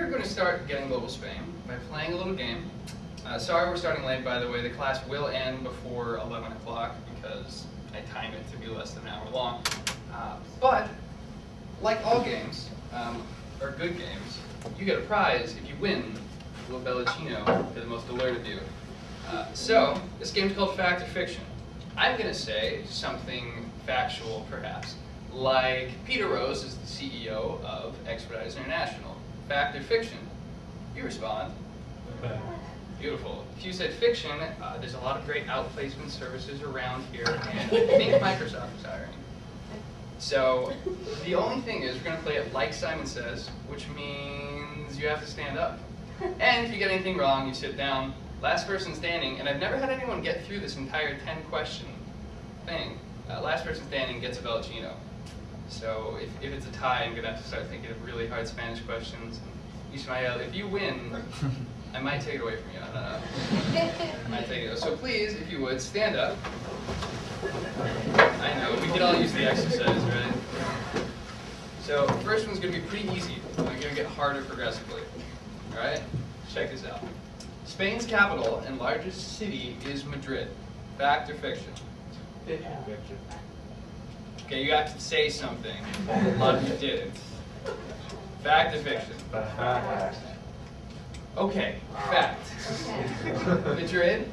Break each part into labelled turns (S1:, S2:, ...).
S1: we're going to start getting global Spain by playing a little game. Sorry we're starting late, by the way. The class will end before 11 o'clock because I timed it to be less than an hour long. But, like all games, or good games, you get a prize if you win a little Bellicino for the most alert of you. So, this game's called Fact or Fiction. I'm going to say something factual, perhaps, like Peter Rose is the CEO of Expeditors International. Fact or fiction? You respond.
S2: Fact.
S1: Beautiful. If you said fiction, there's a lot of great outplacement services around here, and I think Microsoft is hiring. So, the only thing is we're going to play it like Simon Says, which means you have to stand up. And if you get anything wrong, you sit down. Last person standing, and I've never had anyone get through this entire 10-question thing. Last person standing gets a Bellicino. So if it's a tie, I'm going to have to start thinking of really hard Spanish questions. Ismael, if you win, I might take it away from you. I don't know. I might take it. So please, if you would, stand up. I know, we could all use the exercise, right? So the first one's going to be pretty easy. We're going to get harder progressively. All right? Check this out. Spain's capital and largest city is Madrid. Fact or fiction?
S2: Fiction.
S1: Okay, you got to say something. A lot of you didn't. Fact or fiction?
S2: Fact.
S1: Okay, fact. Madrid,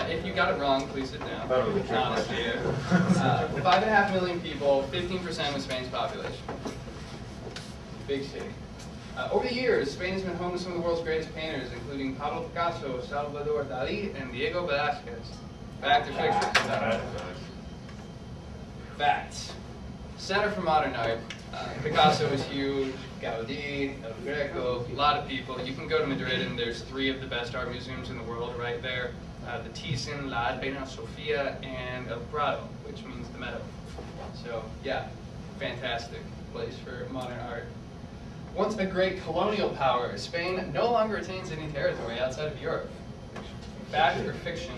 S1: if you got it wrong, please sit down. Honestly, 5.5 million people, 15% of Spain's population. Big city. Over the years, Spain has been home to some of the world's greatest painters, including Pablo Picasso, Salvador Dalí, and Diego Velázquez. Fact or fiction? Fact. Center for Modern Art. Picasso is huge, Gaudí, El Greco, a lot of people. You can go to Madrid and there's 3 of the best art museums in the world right there. The Thyssen, La Albena Sofia, and El Prado, which means the meadow. So yeah, fantastic place for modern art. Once a great colonial power, Spain no longer retains any territory outside of Europe. Fact or fiction?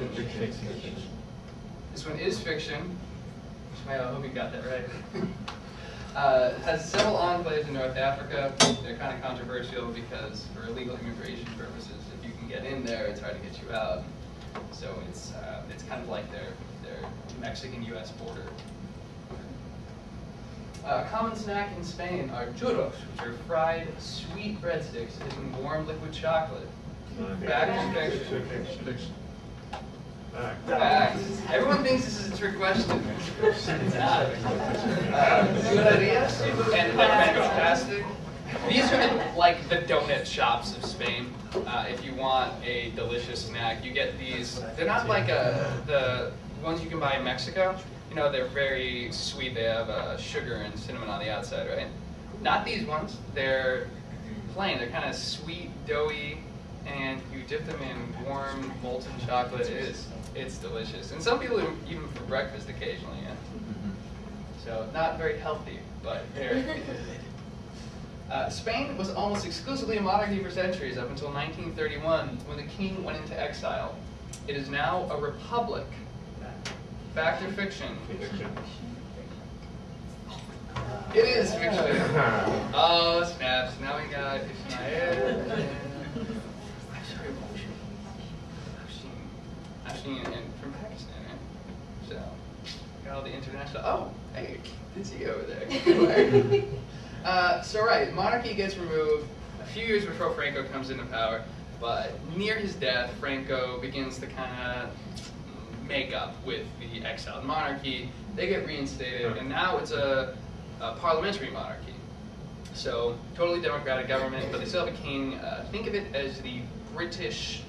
S1: This one is fiction. I hope you got that right. Has several enclaves in North Africa. They're kind of controversial because for illegal immigration purposes, if you can get in there, it's hard to get you out. So it's kind of like their Mexican-U.S. border. Common snack in Spain are churros, which are fried sweet breadsticks in warm liquid chocolate. Fact or fiction? Fact. Everyone thinks this is a trick question. It's not. Churrerías, and they're fantastic. These are like the donut shops of Spain. If you want a delicious snack, you get these. They're not like the ones you can buy in Mexico. You know, they're very sweet. They have sugar and cinnamon on the outside, right? Not these ones. They're plain. They're kind of sweet, doughy, and you dip them in warm molten chocolate. It's delicious. And some people even for breakfast occasionally, yeah. So not very healthy, but very good. Spain was almost exclusively a monarchy for centuries up until 1931 when the king went into exile. It is now a republic. Fact or fiction?
S2: Fiction.
S1: It is fiction. Oh, snaps. Now we got Ismael. And from Pakistan, right? So, got all the international. Oh, hey, did see you over there. So right, monarchy gets removed a few years before Franco comes into power, but near his death, Franco begins to kind of make up with the exiled monarchy. They get reinstated, and now it's a parliamentary monarchy. So, totally democratic government, but they still have a king. Think of it as the British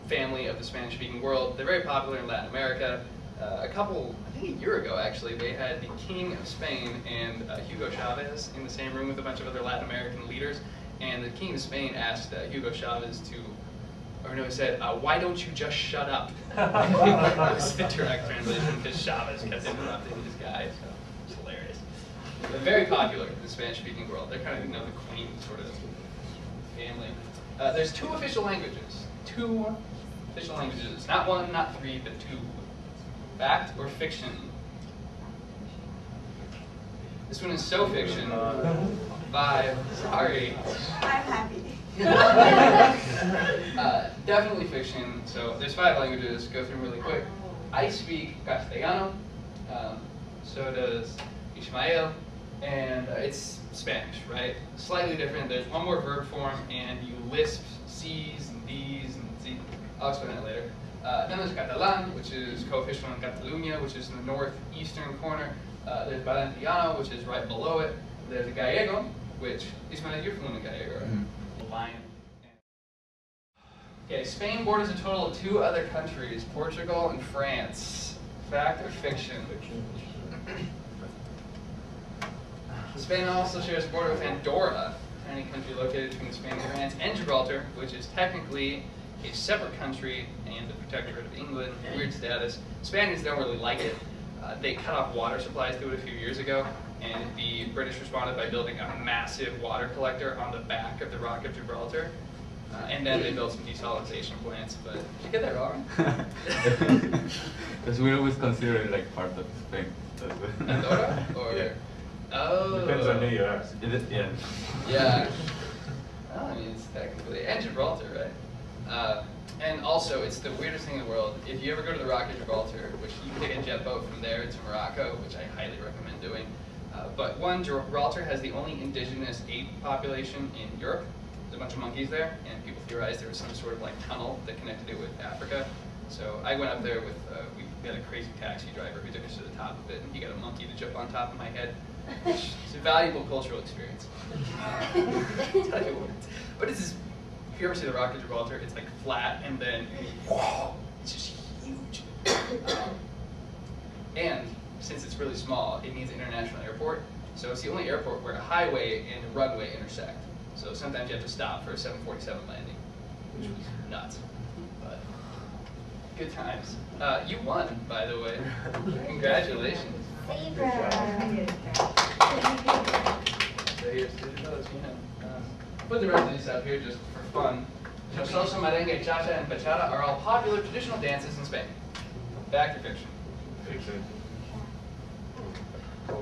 S1: family of the Spanish-speaking world. They're very popular in Latin America. I think a year ago actually, they had the King of Spain and Hugo Chavez in the same room with a bunch of other Latin American leaders. And the King of Spain asked Hugo Chavez he said, why don't you just shut up? That was the direct translation because Chavez kept interrupting his guy, so it's hilarious. They're very popular in the Spanish-speaking world. They're kind of, the Queen sort of family. There's 2 official languages. 2 official languages. Not 1, not 3, but 2. Fact or fiction? This one is so fiction. 5. Sorry.
S3: I'm happy.
S1: Definitely fiction. So there's 5 languages. Go through them really quick. I speak Castellano. So does Ishmael, and it's Spanish, right? Slightly different. There's one more verb form, and you lisp C's and D's and Z. I'll explain that later. Then there's Catalan, which is co-official in Catalunya, which is in the northeastern corner. There's Valenciano, which is right below it. There's Gallego, which, Ismael, you're fluent in Gallego, right?
S3: Mm-hmm.
S1: Lion. Okay, Spain borders a total of 2 other countries, Portugal and France. Fact or fiction? Spain also shares a border with Andorra, a tiny country located between Spain and France, and Gibraltar, which is technically a separate country and the protectorate of England. Weird status. Spaniards don't really like it. They cut off water supplies to it a few years ago, and the British responded by building a massive water collector on the back of the Rock of Gibraltar. And then they built some desalination plants, but did you get that wrong?
S3: Because we always consider it like part of Spain.
S1: Andorra? Or?
S2: Yeah.
S1: Oh.
S2: Depends on who you ask.
S3: Yeah.
S1: Yeah. Well, I mean, it's technically, and Gibraltar, right? And also, it's the weirdest thing in the world. If you ever go to the Rock of Gibraltar, which you can take a jet boat from there to Morocco, which I highly recommend doing. But one, Gibraltar has the only indigenous ape population in Europe. There's a bunch of monkeys there, and people theorize there was some sort of like tunnel that connected it with Africa. So I went up there with, we had a crazy taxi driver who took us to the top of it, and he got a monkey to jump on top of my head. It's a valuable cultural experience. Tell you what. But it's just, if you ever see the Rock of Gibraltar, it's like flat, and then, whoa, it's just huge. And since it's really small, it needs an international airport. So it's the only airport where a highway and a runway intersect. So sometimes you have to stop for a 747 landing, which was nuts. But good times. You won, by the way. Congratulations. So here's $2, put the rest of these up here just for fun. Salsa, merengue, cha-cha, and bachata are all popular traditional dances in Spain. Fact or fiction?
S2: Fiction.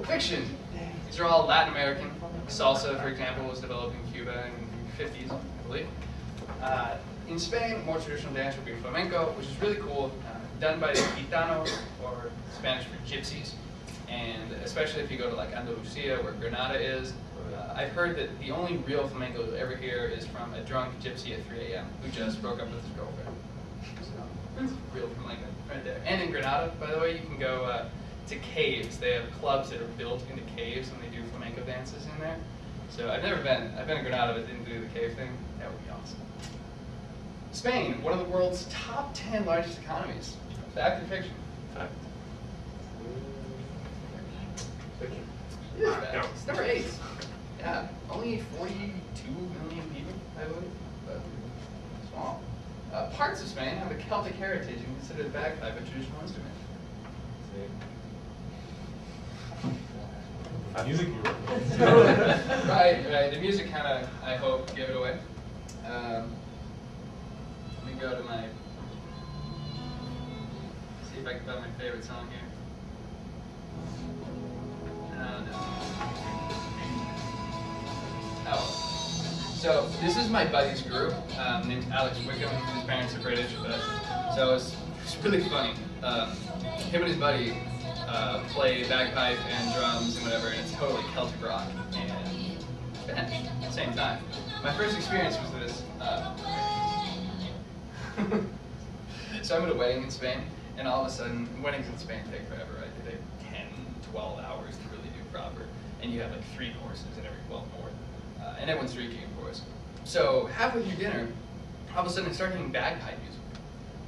S1: Fiction. These are all Latin American. Salsa, for example, was developed in Cuba in the 50s, I believe. In Spain, more traditional dance would be flamenco, which is really cool, done by the gitanos, or Spanish for gypsies. And especially if you go to like Andalusia, where Granada is, I've heard that the only real flamenco you'll ever hear is from a drunk gypsy at 3 a.m. who just broke up with his girlfriend. So that's real flamenco right there. And in Granada, by the way, you can go to caves. They have clubs that are built into caves, and they do flamenco dances in there. So I've never been. I've been to Granada, but didn't do the cave thing. That would be awesome. Spain, one of the world's top 10 largest economies. Fact or fiction?
S2: Fact. Fiction.
S1: It is fact. It's number 8. Yeah, only 42 million people, I believe, but small. Parts of Spain have a Celtic heritage and consider the bagpipe a traditional instrument.
S2: Music hero.
S1: Right. The music kind of, I hope, gave it away. Let me go to my, see if I can find my favorite song here. No. Oh. So this is my buddy's group, named Alex Wickham. His parents are British, but so it's really funny. Him and his buddy play bagpipe and drums and whatever, and it's totally Celtic rock and Spanish at the same time. My first experience was this. So I'm at a wedding in Spain, and all of a sudden, weddings in Spain take forever, right? They take 10, 12 hours to really do proper, and you have like 3 courses and every, well, more. And everyone's drinking, of course. So halfway through dinner, all of a sudden I started hearing bagpipe music.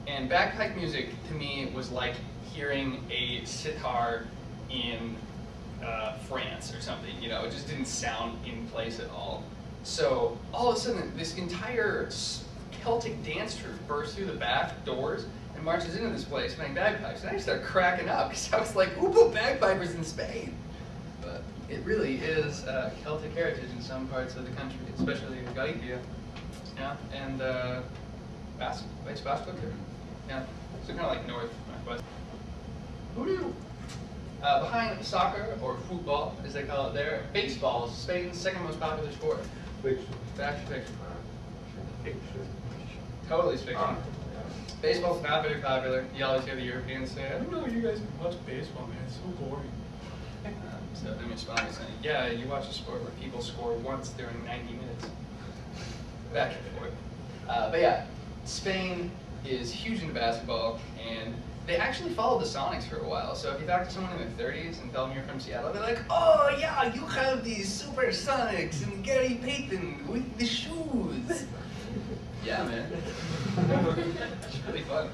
S1: And bagpipe music, to me, was like hearing a sitar in France or something. You know, it just didn't sound in place at all. So all of a sudden, this entire Celtic dance troupe bursts through the back doors and marches into this place playing bagpipes. And I just started cracking up because I was like, who put bagpipers in Spain? But it really is Celtic heritage in some parts of the country, especially in Galicia. Yeah, and Basque country. Yeah, so kind of like northwest. Who knew? Behind soccer, or football, as they call it there, baseball is Spain's second most popular sport.
S2: Fiction.
S1: Fact or fiction?
S2: Fiction.
S1: Totally fiction.
S2: Ah,
S1: Baseball's not very popular. You always hear the Europeans say, I don't know you guys watch baseball, man. It's so boring. So then respond by saying, yeah, you watch a sport where people score once during 90 minutes. Back and forth. But yeah, Spain is huge into basketball, and they actually followed the Sonics for a while. So if you talk to someone in their 30s and tell them you're from Seattle, they're like, oh yeah, you have these Super Sonics and Gary Payton with the shoes. Yeah, man. It's really fun.